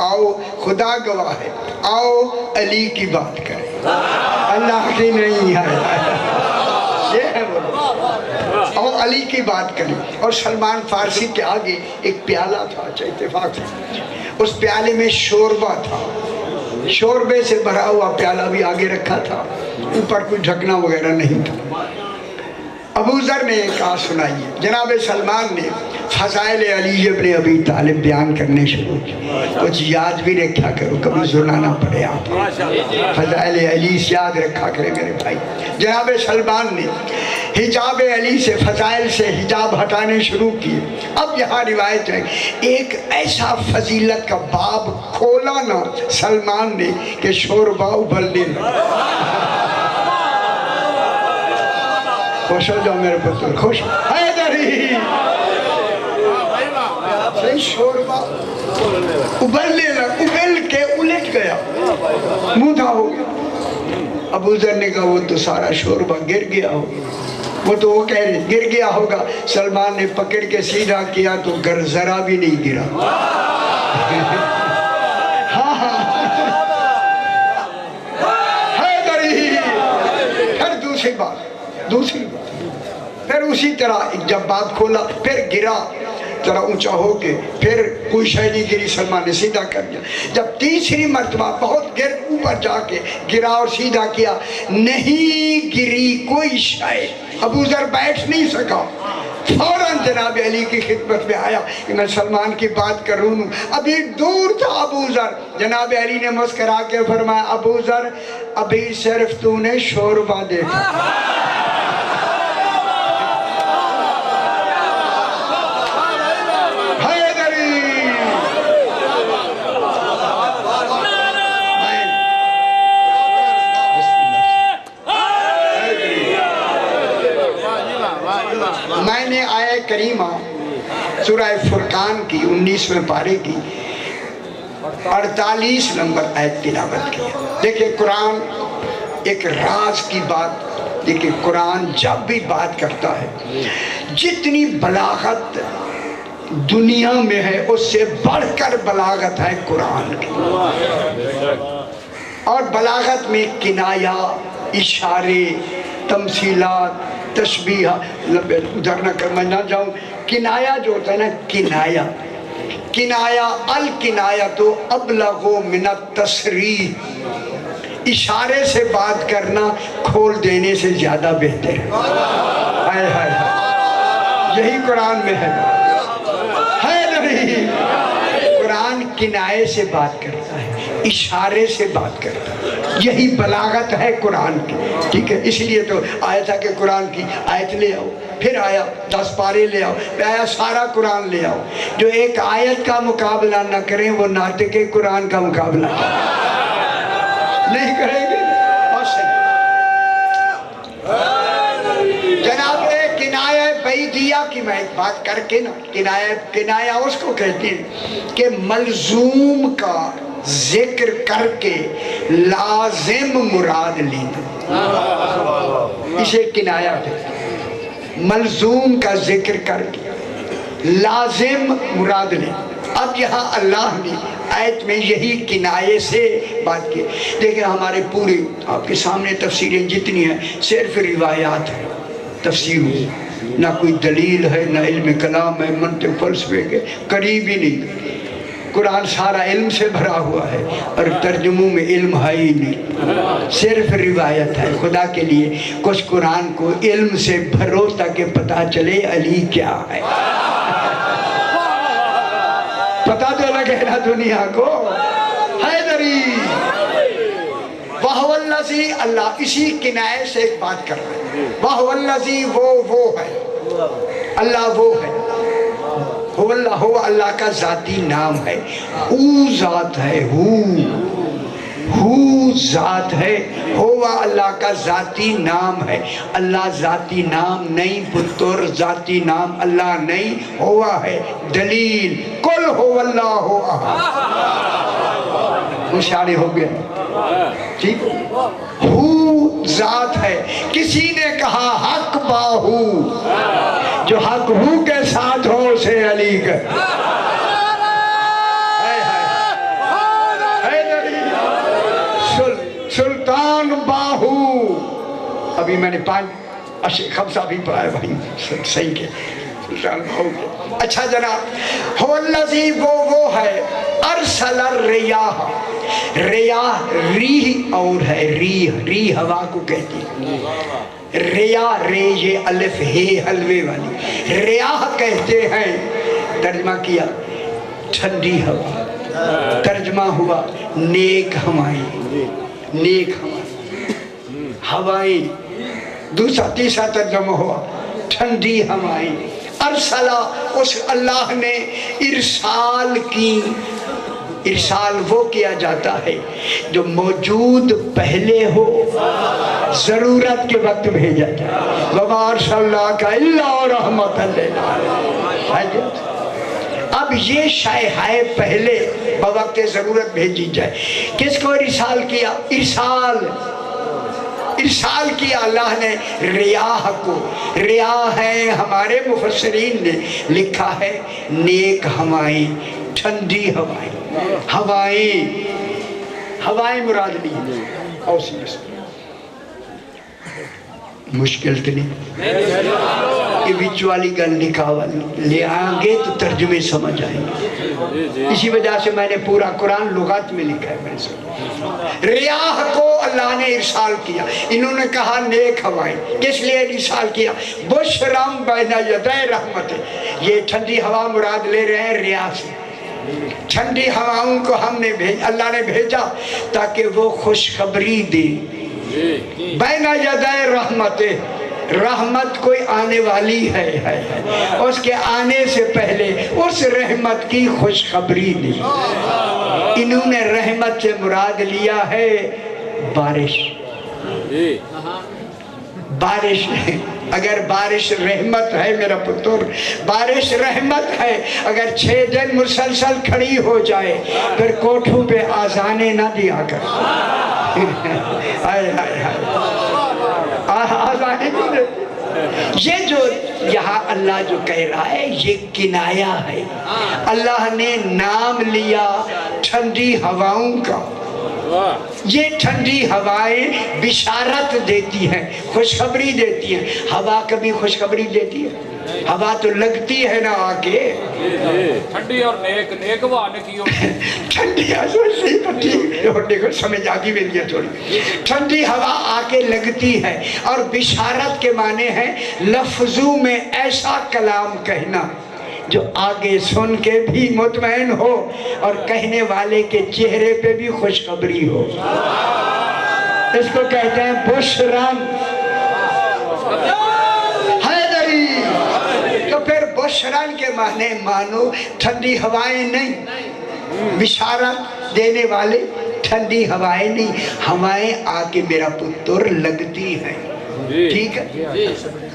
आओ खुदा गवाह है, आओ अली की बात करें, अल्लाह की नहीं है। ये है वो, आओ अली की बात करें। और सलमान फारसी के आगे एक प्याला था, इत्तेफाक से उस प्याले में शोरबा था, शोरबे से भरा हुआ प्याला भी आगे रखा था, ऊपर कोई ढकना वगैरह नहीं था। अबू ज़र ने कहा सुनाइए। जनाब सलमान ने फ़ज़ाइल अली इब्न अबी तालिब बयान करने शुरू किए। कुछ याद भी रखा करो, कभी सुनाना पड़े आप। फ़ज़ाइल अली याद रखा करें मेरे भाई। जनाब सलमान ने हिजाब अली से, फ़ज़ाइल से हिजाब हटाने शुरू किए। अब यहाँ रिवायत है, एक ऐसा फजीलत का बाब खोला ना सलमान ने कि शोरबा उबलने लगा। खुश हो जाओ मेरे पुत्र, खुश हैदरी। सही शोरबा उबलने लगा, उबल के उलट गया, मुँह हो गया। अबू ज़र ने कहा वो तो सारा शोरबा गिर गया होगा। वो तो वो कह रहे गिर गया होगा। सलमान ने पकड़ के सीधा किया तो घर जरा भी नहीं गिरा। हाँ हाँ हैदरी। फिर दूसरी बात, फिर उसी तरह जब बात खोला फिर गिरा जरा ऊंचा होके, फिर कोई शय नहीं गिरी, सलमान ने सीधा कर दिया। जब तीसरी मर्तबा बहुत गिर ऊपर जाके गिरा और सीधा किया, नहीं गिरी कोई शय। अबू ज़र बैठ नहीं सका, फौरन जनाब अली की खिदमत में आया कि मैं सलमान की बात कर रहा हूँ। अभी दूर था अबू ज़र। जनाब अली ने मुस्करा के फरमाया, अबू ज़र अभी सिर्फ तूने शोरबा देखा। मैंने आया करीमा सूरह फुरकान की 19वें पारे की 48 नंबर आयत तिलावत की। देखिए कुरान एक राज की बात, देखिए कुरान जब भी बात करता है, जितनी बलागत दुनिया में है उससे बढ़कर बलागत है कुरान की। और बलागत में किनाया, इशारे, तमसीलात, तशबीह, उधर न कर मैं ना जाऊं। किनाया जो होता है ना, किनाया अल किनाया तो अबलगो मिनत तसरीह, इशारे से बात करना खोल देने से ज्यादा बेहतर है। हाय हाय, यही कुरान में है नहीं? कुरान किनाये से बात करता है, इशारे से बात करता है, यही बलागत है कुरान की। ठीक है, इसलिए तो आया था कि कुरान की आयत ले आओ, फिर आया 10 पारे ले आओ, आया सारा कुरान ले आओ। जो एक आयत का मुकाबला न करें वो नातिके कुरान का मुकाबला नहीं करेंगे। जनाब किनाया बैदिया की मैं एक बात करके ना, किनाया उसको कहते हैं कि मलजूम का जिक्र करके लाजिम मुराद लेना, इसे किनाया कहते हैं। मलजूम का जिक्र करके लाजिम मुराद लेना। अब यहाँ अल्लाह ने आयत में यही किनाये से बात की। देखिए हमारे पूरे आपके सामने तफसीरें जितनी हैं सिर्फ रिवायात है, तफसीर ना कोई दलील है, ना इल्म कलाम है, मंतिक फलसफे के करीब ही नहीं। कुरान सारा इल्म से भरा हुआ है और तर्जुमों में इल्म है ही नहीं, सिर्फ रिवायत है। खुदा के लिए कुछ कुरान को इल्म से भरो ताकि पता चले अली क्या है, पता तो लगे ना दुनिया को। हैदरी वहुवल्लज़ी, अल्लाह इसी किनाये से एक बात कर रहा है। वहुवल्लज़ी वो है, अल्लाह वो है। हो अल्लाह का जाती नाम है, ऊ जात है, हु जात है, होवा अल्लाह का जाती नाम है। अल्लाह जाती नाम नहीं, पुत्र जाती नाम अल्लाह नहीं, होवा है। दलील कुल हुवल्लाहु अहद, मुशारे हो गया। ठीक, हु जात है। किसी ने कहा हक बाहू, जो हक हु के साथ हो से अली का। अभी मैंने 5 अशे खमसा भी पढ़ाया भाई, सही के। अच्छा जनाब, हुवल्लज़ी वो है अरसल रियाह, रियाह रीह और है, रीह हवा को कहती है। रिया रे ये अलिफ हे हलवे वाली, रियाह कहते हैं। तर्जमा किया ठंडी हवा, तर्जमा हुआ नेक हवाएं, नेक हवाएं। दूसरा तीसरा तर्जमा हुआ ठंडी हवाएं। अरसला उस अल्लाह ने इरसाल की, इरसाल वो किया जाता है जो मौजूद पहले हो, जरूरत के वक्त भेजा जाए। वमा अरसलनाका इल्ला रहमतन लिल आलमीन। अब ये शाय है पहले बवक्त जरूरत भेजी जाए। किसको इरसाल किया? इरसाल किया अल्लाह ने रियाह को। रियाह है, हमारे मुफस्सिरीन ने लिखा है नेक हवाएं, ठंडी हवाएं, हवाएं मुराद ली। और मुश्किल तो नहीं, ये बीच वाली गल निकाल ले आएंगे तो तर्जुमे समझ आएंगे। इसी वजह से मैंने पूरा कुरान लुगात में लिखा है। मैंने रियाह को अल्लाह ने इरसाल किया। इन्होंने कहा नेक हवाएं, किस लिए इरसाल किया? बुशरम बैना यदै रहमत, ये ठंडी हवा मुराद ले रहे हैं रियाह से। ठंडी हवाओं को हमने अल्लाह ने भेजा ताकि वो खुशखबरी दे। बैना यदै रहमत, रहमत कोई आने वाली है, उसके आने से पहले उस रहमत की खुशखबरी दी। इन्होंने रहमत से मुराद लिया है बारिश। बारिश अगर बारिश रहमत है मेरा पुत्र, बारिश रहमत है। अगर 6 दिन मुसलसल खड़ी हो जाए फिर कोठों पे आजाने ना दिया कर। हाय हाय हाय, आजाने क्यों देते? ये जो यहाँ अल्लाह जो कह रहा है ये किनाया है। अल्लाह ने नाम लिया ठंडी हवाओं का। ये ठंडी हवाएं बिशारत देती हैं, खुशखबरी देती हैं। हवा कभी खुशखबरी देती है? हवा तो लगती है ना आके। ठंडी और नेक, नेक हवा ने की ठंडी देखो समझ आगे मेरी थोड़ी। ठंडी हवा आके लगती है और बिशारत के माने हैं लफ्जों में ऐसा कलाम कहना जो आगे सुन के भी मुतमईन हो और कहने वाले के चेहरे पे भी खुशखबरी हो। इसको कहते हैं बुशरन हैदरी। तो फिर बुशरन के माने मानो ठंडी हवाएं नहीं, बिशारत देने वाले ठंडी हवाएं नहीं, हवाएं आके मेरा पुत्र लगती हैं। ठीक है,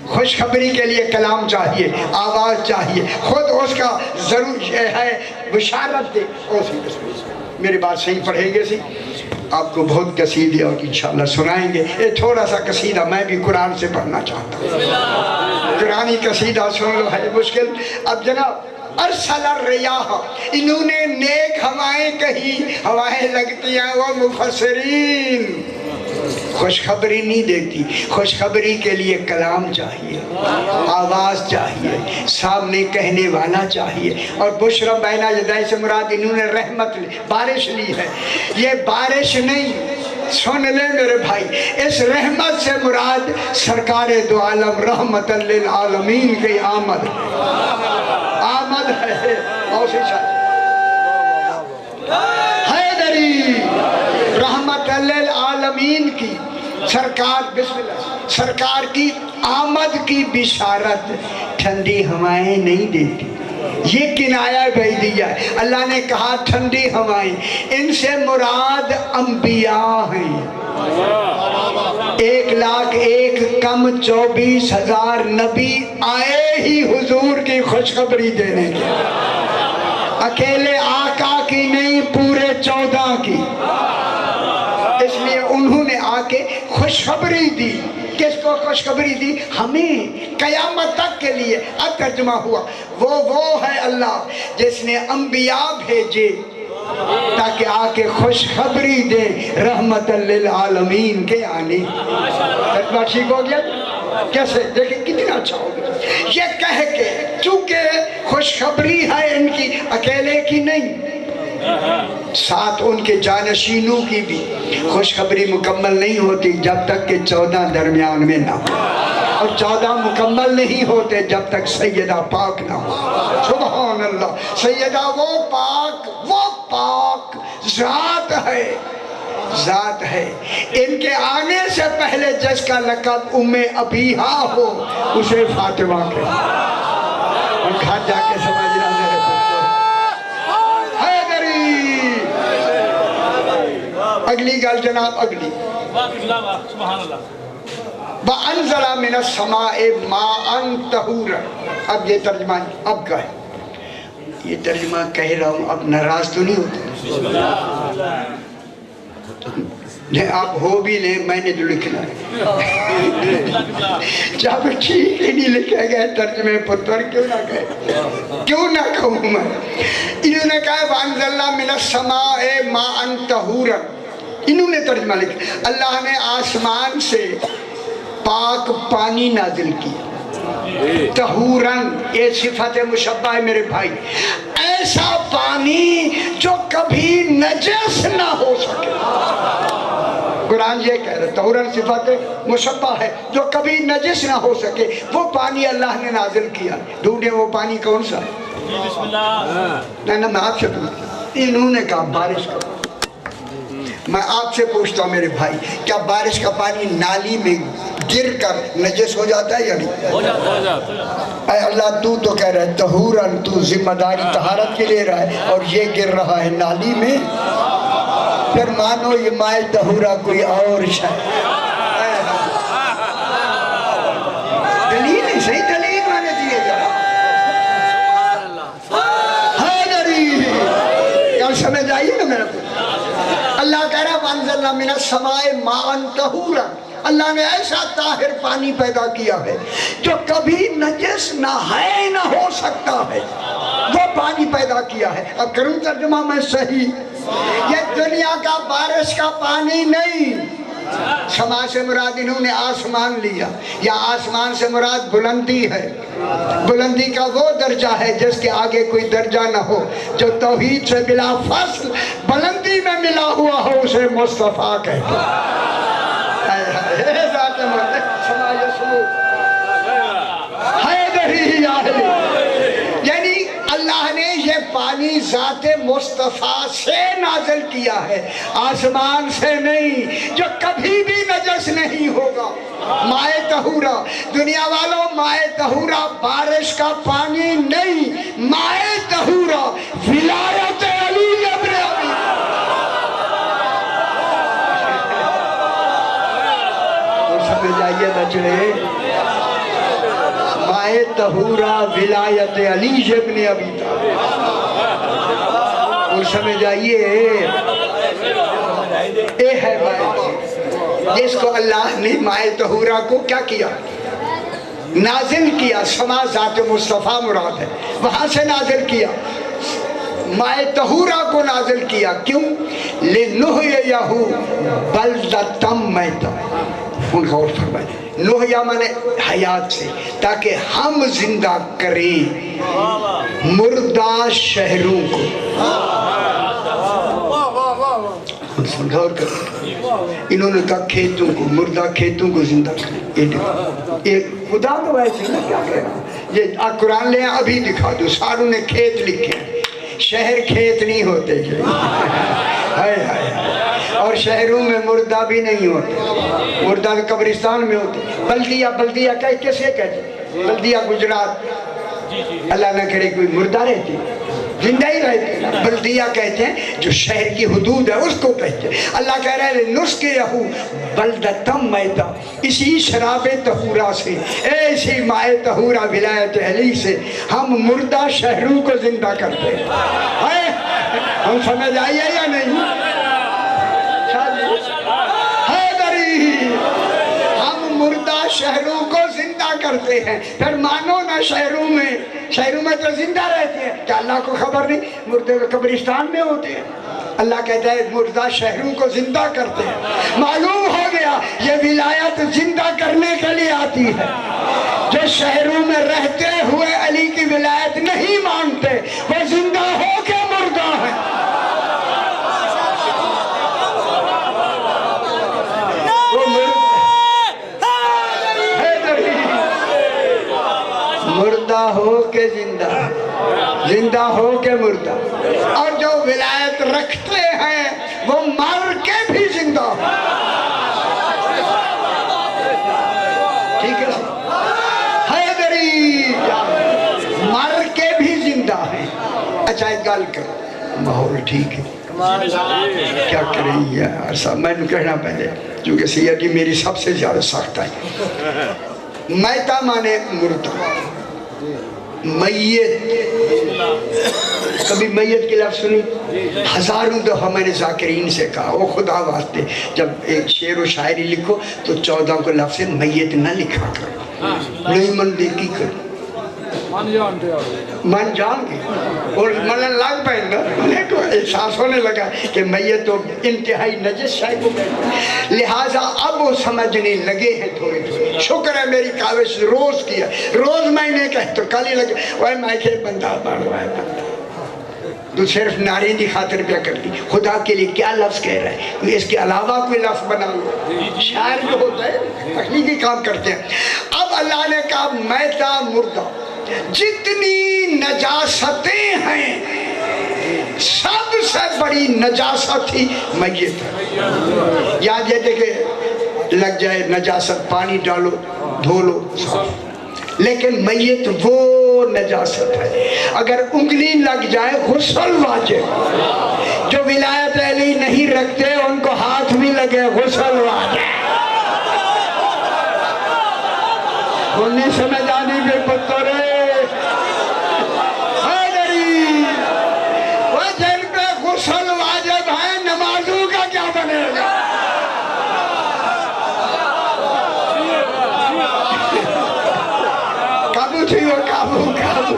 खुशखबरी के लिए कलाम चाहिए, आवाज चाहिए, खुद उसका जरूर है बिशारत दे। मेरी बात सही पढ़ेंगे सी, आपको बहुत कसीदे और इंशाल्लाह सुनाएंगे। ये थोड़ा सा कसीदा मैं भी कुरान से पढ़ना चाहता हूँ। कुरानी कसीदा सुन लो, है मुश्किल। अब जनाब अरसल रियाह, इन्होंने नेक हवाएं कही, हवाएं लगती हैं वो मुफस्सिरीन खुशखबरी नहीं देती। खुशखबरी के लिए कलाम चाहिए, आवाज़ चाहिए, सामने कहने वाला चाहिए। और बुशरा बैना यदै से मुराद इन्होंने रहमत ली, बारिश ली है। ये बारिश नहीं, सुन ले मेरे भाई, इस रहमत से मुराद सरकार दो आलम रहमतन लिल आलमीन की आमद है। हैदरी रहमतन लिल आलमीन की सरकार, बिस्मिल्लाह, सरकार की आमद की बिशारत ठंडी हवाएं नहीं देती। ये किनाया भेज दिया है। अल्लाह ने कहा ठंडी हवाएं, इनसे मुराद अंबिया हैं। 1,01,000 कम 24,000 नबी आए ही हुजूर की खुशखबरी देने के। अकेले आका की नहीं, पूरे 14 की। इसलिए उन्होंने आके खुशखबरी दी। किसको खुशखबरी दी? हमें, कयामत तक के लिए। अब तर्जुमा हुआ, वो है अल्लाह जिसने अंबिया भेजे تاکہ آ کے خوشخبری دے رحمت للعالمین کے آنے. ترجمہ ٹھیک ہو گیا؟ کیسے دیکھیں کتنا اچھا ہو گیا. یہ کہہ کے چونکہ خوشخبری ہے ان کی اکیلے کی نہیں، ساتھ ان کے جانشینوں کی بھی. خوشخبری مکمل نہیں ہوتی جب تک کہ 14 درمیان میں نہ ہو، اور 14 مکمل نہیں ہوتے جب تک سیدہ پاک نہ ہو. سبحان اللہ. سیدہ وہ پاک ذات ہے، ذات ہے. ان کے آنے سے پہلے جس کا لقب ام ابیہا ہو اسے فاطمہ کے، اور گھر جا کے سمجھنا میرے پتر حیدری. اگلی گل جناب، اگلی سبحان اللہ. وَأَنزَلَ مِنَ السَّمَاءِ مَاءً طَهُورًا. اب یہ ترجمہ اب کا ہے، یہ ترجمہ کہہ رہا ہوں، اب ناراض تو نہیں ہوتے؟ آپ ہو بھی لیں، میں نے جو لکھنا ہے. جب ٹھیک ہی نہیں لکھے گئے ترجمے پتر کیوں نہ کہے، کیوں نہ کہوں میں. انہوں نے کہا وَأَنزَلْنَا مِنَ السَّمَاءِ مَاءً طَهُورًا. انہوں نے ترجمہ لکھا اللہ نے آسمان سے پاک پانی نازل کیا. طہوراً یہ صفت مشبہ ہے میرے بھائی، ایسا پانی جو کبھی نجس نہ ہو سکے. قرآن یہ کہہ رہا ہے طہوراً صفت مشبہ ہے جو کبھی نجس نہ ہو سکے، وہ پانی اللہ نے نازل کیا. ڈھونڈے وہ پانی کون سا ہے؟ بسم اللہ. میں آپ سے پوچھتا، انہوں نے کہا بارش کا. میں آپ سے پوچھتا ہوں میرے بھائی، کیا بارش کا پانی نالی میں گر کر نجس ہو جاتا ہے یا نہیں؟ ہو جاتا. اے اللہ تو کہہ رہا ہے طہوراً، تو ذمہ داری طہارت کے لے رہا ہے، اور یہ گر رہا ہے نالی میں. پھر مانو یہ مائے طہورہ کوئی اور شاید. دلیل ہے، صحیح دلیل مانے دیئے ذرا. حیدری کیا سمجھ آئیے نا میرا پوچھ. اللہ کہہ رہا ہے وَأَنزَلْنَا مِنَ السَّمَاءِ مَاءً طَهُورًا. اللہ نے ایسا طاہر پانی پیدا کیا ہے جو کبھی نجس نہ ہے نہ ہو سکتا ہے، وہ پانی پیدا کیا ہے. اب کروں ترجمہ میں صحیح. یہ دنیا کا بارش کا پانی نہیں. سما سے مراد انہوں نے آسمان لیا، یا آسمان سے مراد بلندی ہے. بلندی کا وہ درجہ ہے جس کے آگے کوئی درجہ نہ ہو، جو توحید سے بلا فصل بلندی میں ملا ہوا ہو اسے مصطفیٰ کہتے ہیں. یعنی اللہ نے یہ پانی ذات مصطفیٰ سے نازل کیا ہے، آسمان سے نہیں، جو کبھی بھی نجس نہیں ہوگا. مائے طہورہ. دنیا والوں، مائے طہورہ بارش کا پانی نہیں، مائے طہورہ ولایت علی ابن ابی. سمجھ آئیے بچڑے، مائے طہورہ ولایت علی ابن ابی طالب. اور سمجھ آئیے اے ہے مائے، جس کو اللہ نے مائے طہورہ کو کیا کیا؟ نازل کیا. سما ذات مصطفیٰ مراد ہے، وہاں سے نازل کیا. مائے طہورہ کو نازل کیا. کیوں؟ لِنُحْيِيَهُ بَلْدَةً مَيْتًا. ان غور فرمائے، نوحیا مانے حیات سے، تاکہ ہم زندہ کریں مردہ شہروں کو. غور کریں، انہوں نے کہا کھیتوں کو، مردہ کھیتوں کو زندہ کریں. یہ خدا تو ویسے کیا کہہ رہا. یہ قرآن لے ابھی دکھا دو، ساروں نے کھیت لکھے ہیں. شہر کھیت نہیں ہوتے اور شہروں میں مردہ بھی نہیں ہوتے. مردہ قبرستان میں ہوتے. بلدیہ، بلدیہ کیسے کہتے؟ بلدیہ گجرات. اللہ نہ کرے کوئی مردہ رہتی، زندہ ہی رہتے. بلدیہ کہتے ہیں جو شہر کی حدود ہے اس کو کہتے ہیں. اللہ کہہ رہا ہے نُسْقِيَهُ بَلْدَةً مَيْتًا. اسی شراب طہورہ سے، ایسی مائے طہورہ ولایت علی سے ہم مردہ شہروں کو زندہ کرتے ہیں. ہم سمجھ آئیے یا نہیں؟ ہم مردہ شہروں کو زندہ کرتے ہیں. پھر مانو نہ شہروں میں تو زندہ رہتے ہیں. کیا اللہ کو خبر نہیں مردے قبرستان میں ہوتے ہیں؟ اللہ کہتا ہے مردہ شہروں کو زندہ کرتے ہیں. معلوم ہو گیا یہ ولایت زندہ کرنے کے لیے آتی ہے. جو شہروں میں رہتے ہوئے علی کی ولایت نہیں مانتے وہ زندہ ہو کے مردہ ہیں. مردہ ہو کے زندہ، زندہ ہو کے مردہ. اور جو ولایت رکھتے ہیں وہ مر کے بھی زندہ ہو. ٹھیک ہے، حیدری مر کے بھی زندہ ہیں. اچھا ایک گل کرو، ماحول ٹھیک ہے، کیا کریں یار صاحب. میں نے کہنا پہلے چونکہ سیدی میری سب سے زیادہ سخت ہے. میتا مانے مردہ، میت. کبھی میت کی لفظ سنی؟ ہزاروں دفعہ میں نے ذاکرین سے کہا وہ خدا واسطے جب ایک شعر و شاعری لکھو تو 14 کو لفظ میت نہ لکھا کرو. نہیں من دیکھی کرو، من جان گے اور من لگ پائے نا. میں کو احساس ہونے لگا کہ میت تو انتہائی نجس شے کو لہٰذا اب وہ سمجھنے لگے ہیں تھوڑے تھوڑے. شکر ہے میری کاوش روز کیا، روز میں نے کہا تو کل ہی لگے وہ میں کہ بندہ بڑھوا ہے تو صرف نعرے دی خاطر پیا کرتی. خدا کے لیے کیا لفظ کہہ رہا ہے، اس کے علاوہ کوئی لفظ بنا لو. شاعر جو ہوتا ہے تخلیقی کام کرتے ہیں. اب اللہ نے کہا میتا مردہ جتنی نجاستیں ہیں سب سے بڑی نجاست ہی میت ہے. یاد یہ دیکھے لگ جائے نجاست پانی ڈالو دھو لو صاف، لیکن میت وہ نجاست ہے اگر انگلی لگ جائے غسل واجب. جو ولایت علی نہیں رکھتے ان کو ہاتھ بھی لگے غسل واجب. نہیں سمجھ آنی کے پتر وہ جن پہ غسل واجب ہے نمازوں کا کیا بنے گا. قابو تھی وہ قابو قابو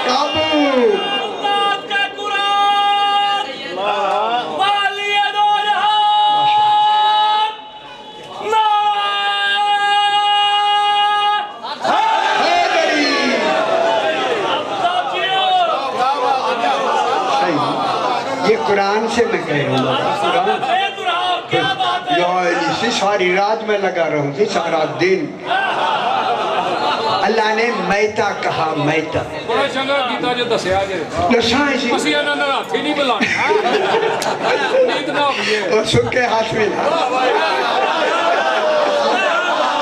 قابو. یہ قرآن سے میں کہہ رہا ہوں. اسی ساری رات میں لگا رہا ہوں، سارا دن. اللہ نے میتا کہا میتا. اور سکے ہاتھ میں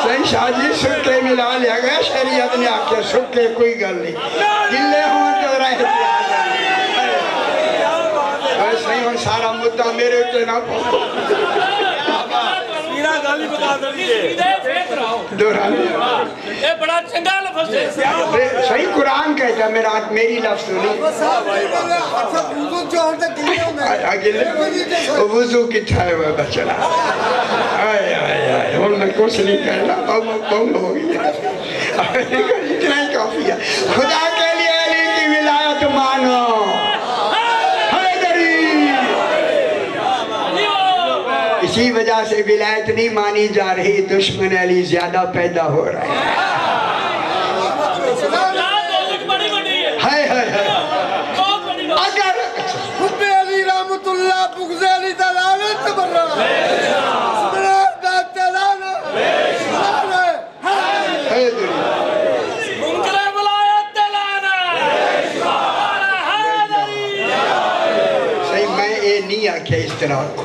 صحیح شاہ جی سکے ملا لیا گیا. شریعت نے آکے سکے کوئی گل نہیں، گلے ہوں تو رہتے صحیح ہوں. سارا مدعا میرے اتنے نہ پہنچ صحیح. قرآن کہتا ہے میرا میری لفظ نہیں. وضو کتھا ہے وہ بچڑا ہوں میں کچھ نہیں کہنا بہت ہو گئی ہے. اتنا ہی کافی ہے. خدا کے لیے علی کی ولایت مانو. اسی وجہ سے ولایت نہیں مانی جا رہی، دشمن علی زیادہ پیدا ہو رہا ہے. اگر حب علی رحمت اللہ بغض علی دلالت بر رہا صحیح. میں یہ نہیں آکھیا اس طرح کو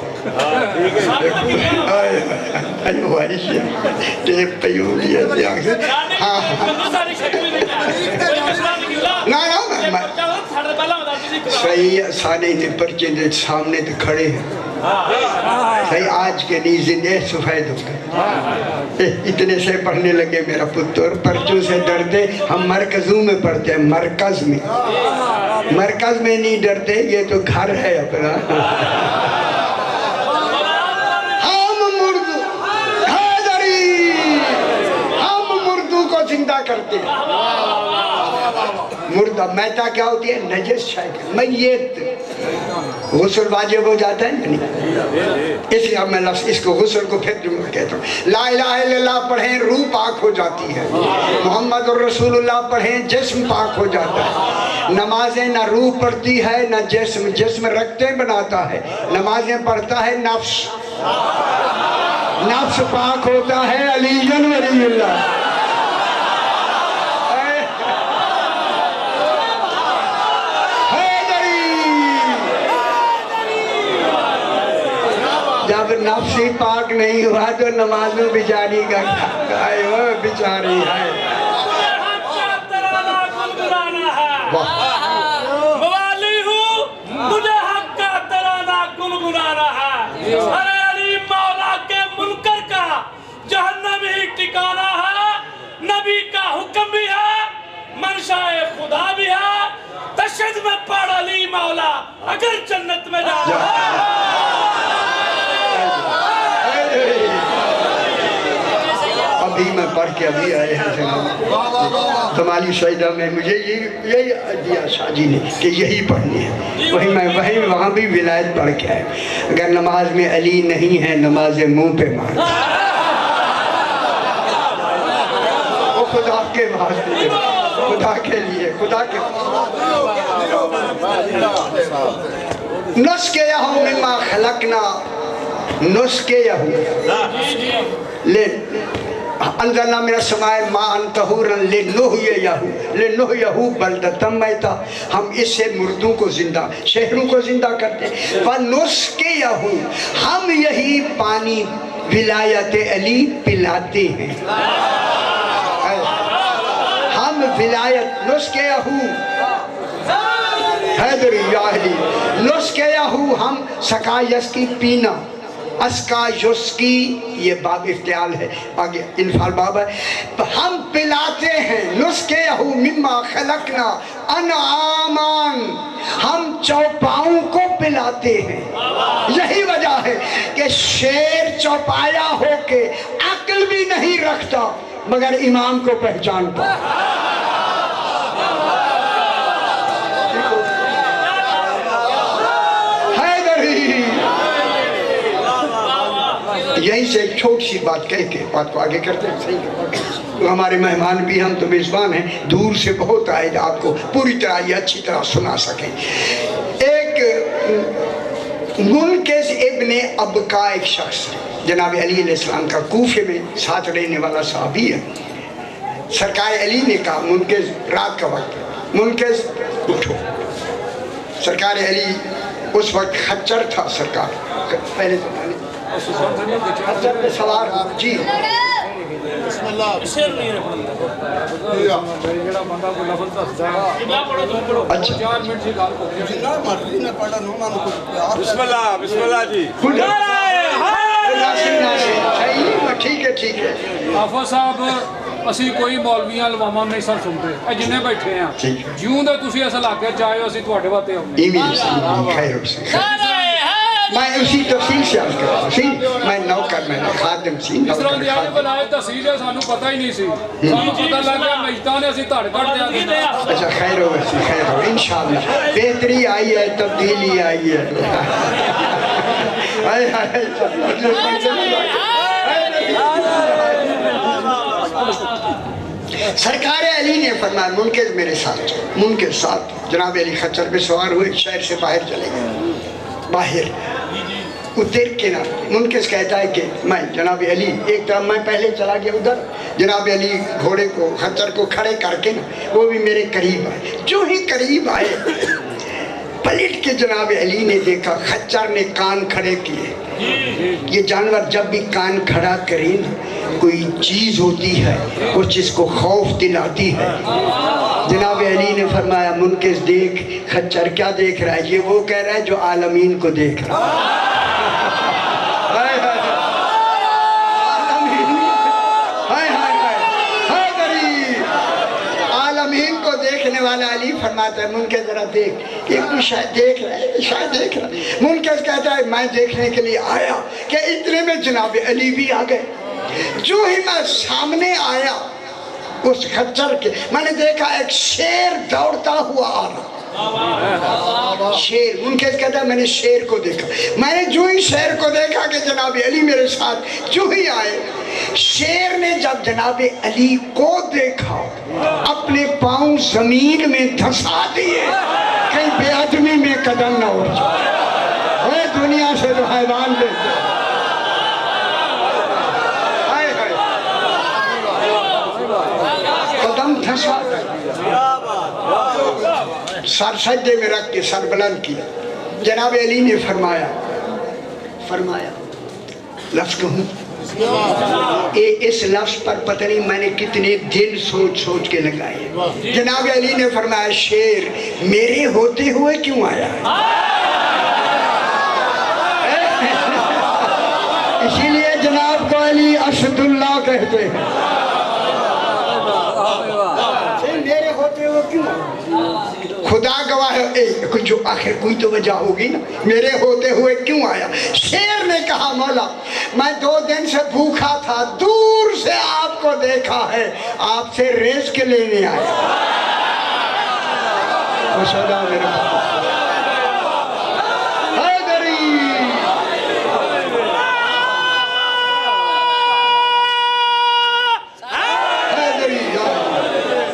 صحیح. سارے پرچے سامنے تو کھڑے ہیں صحیح. آج کے نہیں زندے سفید ہو گئے. اتنے سے پڑھنے لگے میرا پتر پرچوں سے ڈرتے. ہم مرکزوں میں پڑھتے ہیں، مرکز میں. مرکز میں نہیں ڈرتے، یہ تو گھر ہے اپنا. زندہ کرتے ہیں. مردہ میتا کیا ہوتی ہے؟ نجس شے. میت गुस्ल वाजिब हो जाता है नहीं, इसलिए अब मैं लफ्ज़ इसको गुस्ल को फिर जुम्ला कहता हूँ। ला इलाहा इल्लल्लाह पढ़ें रूह पाक हो जाती है, मोहम्मद रसूलुल्लाह पढ़ें जिस्म पाक हो जाता है। नमाजें ना रूह पढ़ती है ना जिस्म, जिस्म रखते बनाता है, नमाजें पढ़ता है नफ्स, नफ्स पाक होता है अलीजन वलीउल्लाह। जब नफ्स ही पाक नहीं हुआ तो नमाजों बेचारी का है, वो बेचारी है। मवाली हूँ, मुझे हक का तराना गुनगुनाना है। अरे अली मौला के मुनकर का जहन्नम ही ठिकाना है। नबी का हुक्म भी है, मनशाए खुदा भी है। तशद्दुद में पढ़ अली मौला अगर जन्नत में जाना है। अभी मैं पढ़ के अभी आए हैं जनाब कमाली शहीदा में, मुझे यही दिया शाजी ने कि यही पढ़नी है, वहाँ भी विलायत पढ़ के आए। अगर नमाज में अली नहीं है नमाज मुंह पे मार, वो खुदा के वास्ते, खुदा के लिए, खुदा के नुस्खे यहू मिम्मा खलकना, नुस्खे यहू ले अंज़लना मिनस समाए माअन तहूरन लिनुहयहू बलदतम मैता, हम इससे मुर्दों को जिंदा, शहरों को जिंदा करते हैं। वनुस्कियहू, हम यही पानी विलायत अली पिलाते हैं, हम विलायत नुस्कियहू हैदरी याहली नुस्कियहू, हम सकायस की पीना, अस्का युस्की ये बाब इफ्तियाल है, आगे इनफाल बाब है, हम पिलाते हैं। नुस्खे यहू मिम्मा खलकना अनआमान, हम चौपाओं को पिलाते हैं। यही वजह है कि शेर चौपाया होके अक्ल भी नहीं रखता मगर इमाम को पहचानता। यहीं से एक छोटी सी बात कह के बात को आगे करते हैं। सही तो हमारे मेहमान भी, हम तो मेज़बान हैं, दूर से बहुत आए आपको पूरी तरह ये अच्छी तरह सुना सकें। एक मुनकिस इब्ने अबका एक शख्स जनाब अली अलैहिस्सलाम का कूफे में साथ रहने वाला साहबी है। सरकार अली ने कहा मुनकिस, रात का वक्त, मुनकिस उठो। सरकार अली उस वक्त खच्चर था, सरकार पहले तो खच्चर पे सवार जी। ठीक है ठीक है आफा साहब, ਅਸੀਂ ਕੋਈ ਮੌਲਵੀਆਂ ਲਵਾਵਾਂ ਨਹੀਂ ਸਰ ਸੁਣਦੇ, ਇਹ ਜਿੰਨੇ ਬੈਠੇ ਆ ਜਿਉਂ ਦੇ ਤੁਸੀਂ ਇਸ ਇਲਾਕੇ ਚ ਆਏ ਹੋ ਅਸੀਂ ਤੁਹਾਡੇ ਵਾਸਤੇ ਆਉਂਦੇ मैं उसी तफसील से अर्ज कर रहा हूँ, मैं नौकर, मैं खादिम सी, ਇਸ ਤਰ੍ਹਾਂ ਦੀ ਆਲੇ ਬਲਾਏ ਤਹਿਸੀਲ ਹੈ, ਸਾਨੂੰ ਪਤਾ ਹੀ ਨਹੀਂ ਸੀ, ਸਾਨੂੰ ਪਤਾ ਲੱਗ ਗਿਆ ਮਜਤਾਂ ਨੇ ਅਸੀਂ ਧੜ ਕੱਢ ਦਿਆ। अच्छा खैर हो इंशाअल्लाह, बेहतरी आई है, तब्दीली आई है। सरकार अली ने फरमाया मुनकिस मेरे साथ, मुनकिस साथ जनाब अली खच्चर पे सवार हुए, शहर से बाहर चले गए। बाहर उतर के ना मुनकिस कहता है कि मैं जनाब अली, एक तरफ मैं पहले चला गया उधर, जनाब अली घोड़े को खच्चर को खड़े करके ना वो भी मेरे करीब आए। जो ही करीब आए पलट के जनाब अली ने देखा खच्चर ने कान खड़े किए। ये जानवर जब भी कान खड़ा करे ना कोई चीज़ होती है वो चीज़ को खौफ दिलाती है। जनाब अली ने फरमाया मुनकिस देख खच्चर क्या देख रहा है, ये वो कह रहा है जो आलमीन को देख रहा है। आलमीन को देखने वाला अली फरमाता है मुनकिस जरा देख, ये कुछ शायद देख रहा है, शायद देख रहा है। मुनकिस कहता है मैं देखने के लिए आया कि इतने में जनाब अली भी आ गए। जो ही मैं सामने आया उस खच्चर के मैंने देखा एक शेर दौड़ता हुआ आ रहा। शेर मुनकेस कहता है मैंने शेर को देखा, मैंने जो ही शेर को देखा कि जनाब अली मेरे साथ जो ही आए, शेर ने जब जनाब अली को देखा अपने पांव जमीन में धंसा दिए, कहीं बेअदबी में कदम न उठ जाए। दुनिया से तो हैरान लेते कदम धंसा, सर सज्जे में रख के सर बुलंद किया। जनाब अली ने फरमाया लफ्ज कहूँ, इस लफ्ज पर पता नहीं मैंने कितने दिन सोच के लगाए। जनाब अली ने फरमाया शेर मेरे होते हुए क्यों आया? इसीलिए जनाब को अली असदुल्लाह कहते हैं। मेरे होते हुए क्यों आया? खुदा गवाह है, कुछ जो आखिर कोई तो वजह होगी ना, मेरे होते हुए क्यों आया? शेर ने कहा मौला मैं 2 दिन से भूखा था, दूर से आपको देखा है, आपसे रिज़्क लेने आया। तो सदा मेरा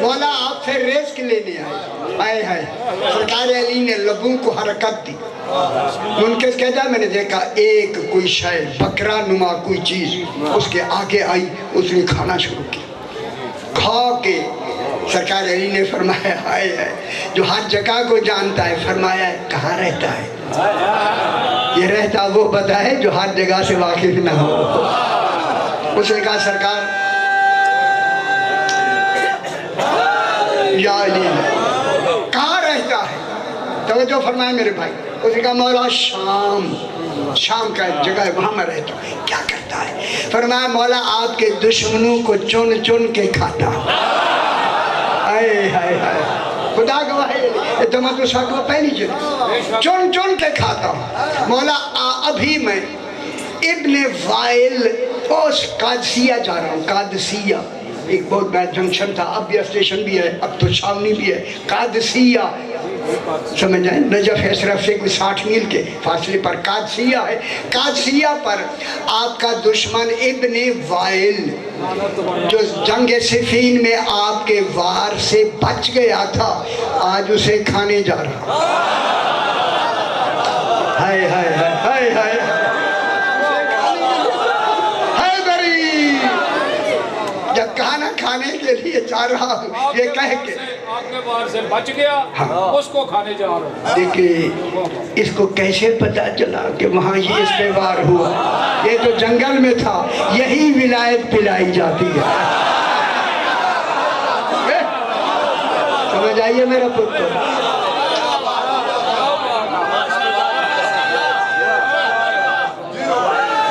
मौला आपसे रिज़्क लेने आए है। सरकार अली ने लबों को हरकत दी। मुनकिस कहता है मैंने देखा एक कोई शय बकरा नुमा कोई चीज उसके आगे आई, उसने खाना शुरू किया। खा के सरकार अली ने फरमाया हाय है जो हर जगह को जानता है, फरमाया कहाँ रहता है? ये रहता वो पता है जो हर जगह से वाकिफ ना हो। उसने कहा सरकार या अली कहाँ रहता है? तवज्जो फरमाए मेरे भाई। उसने कहा मौला शाम का जगह है, वहाँ मैं रहता हूँ। क्या करता है? फरमाया मौला आपके दुश्मनों को चुन चुन के खाता। हाय हाय हाय, खुदा गवाह है, तो मैं तो साथ में पहली चुन चुन के खाता हूँ। मौला अभी मैं इब्ने वाइल उस कादसिया जा रहा हूँ। कादसिया एक बहुत बड़ा जंक्शन था, अब भी स्टेशन भी है, अब तो छावनी भी है। कादसिया समझ जाए, नजफ अशरफ से कोई 60 मील के फासले पर कादसिया है। कादसिया पर आपका दुश्मन इब्ने वाइल जो जंग सिफीन में आपके वार से बच गया था, आज उसे खाने जा रहा। हाय हाय हाय हाय हाय खाना खाने के लिए जा रहा हूँ, ये कह के आपके वार से बच गया। हाँ। उसको खाने जा रहा हूँ। देखिए इसको कैसे पता चला कि वहाँ ये इस पे वार हुआ? ये तो जंगल में था, यही विलायत पिलाई जाती है। समझ आइए मेरा पुत्र।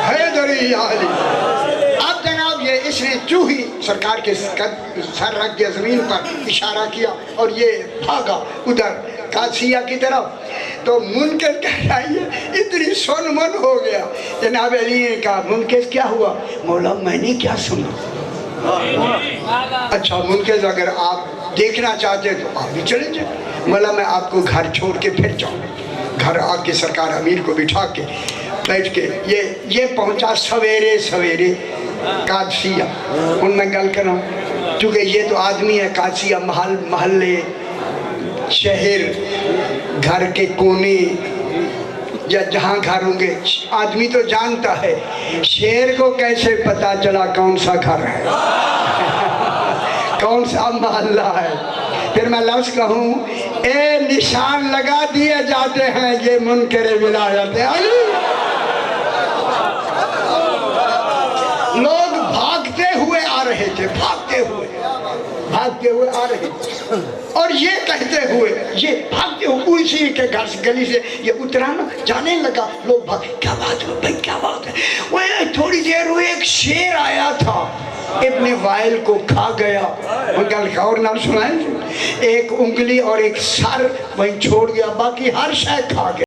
हैदरी आली इसने चूही सरकार के सर रख दिया जमीन पर, इशारा किया और ये भागा उधर कादसिया की तरफ। तो मुनकर कह रहा है इतनी सुन मन हो गया। जनाब अली ने कहा मुनकर क्या हुआ? मौला मैंने क्या सुना? अच्छा मुनकर अगर आप देखना चाहते तो आप भी चले जाए। मौला मैं आपको घर छोड़ के फिर जाऊँ। घर आके सरकार अमीर को बिठा के बैठ के ये पहुंचा सवेरे सवेरे कादसिया। उनमें गल करूँ चूँकि ये तो आदमी है, कादसिया महल्ले शहर घर के कोने या जहाँ घर होंगे आदमी तो जानता है। शेर को कैसे पता चला कौन सा घर है कौन सा मोहल्ला है? फिर मैं लफ्ज़ कहूँ ए निशान लगा दिए जाते हैं, ये मुनकर विलायत है। लोग भागते हुए आ रहे थे, भागते हुए आ रहे थे और ये कहते हुए ये भागते हुए उसी के घर से गली से ये उतरा ना, जाने लगा। लोग भाग, क्या बात है भाई, क्या बात है? वो थोड़ी देर हुई एक शेर आया था, इब्ने वाइल को खा गया। गल और नाम सुनाए, एक उंगली और एक सर वहीं छोड़ गया, बाकी हर शय खा गया।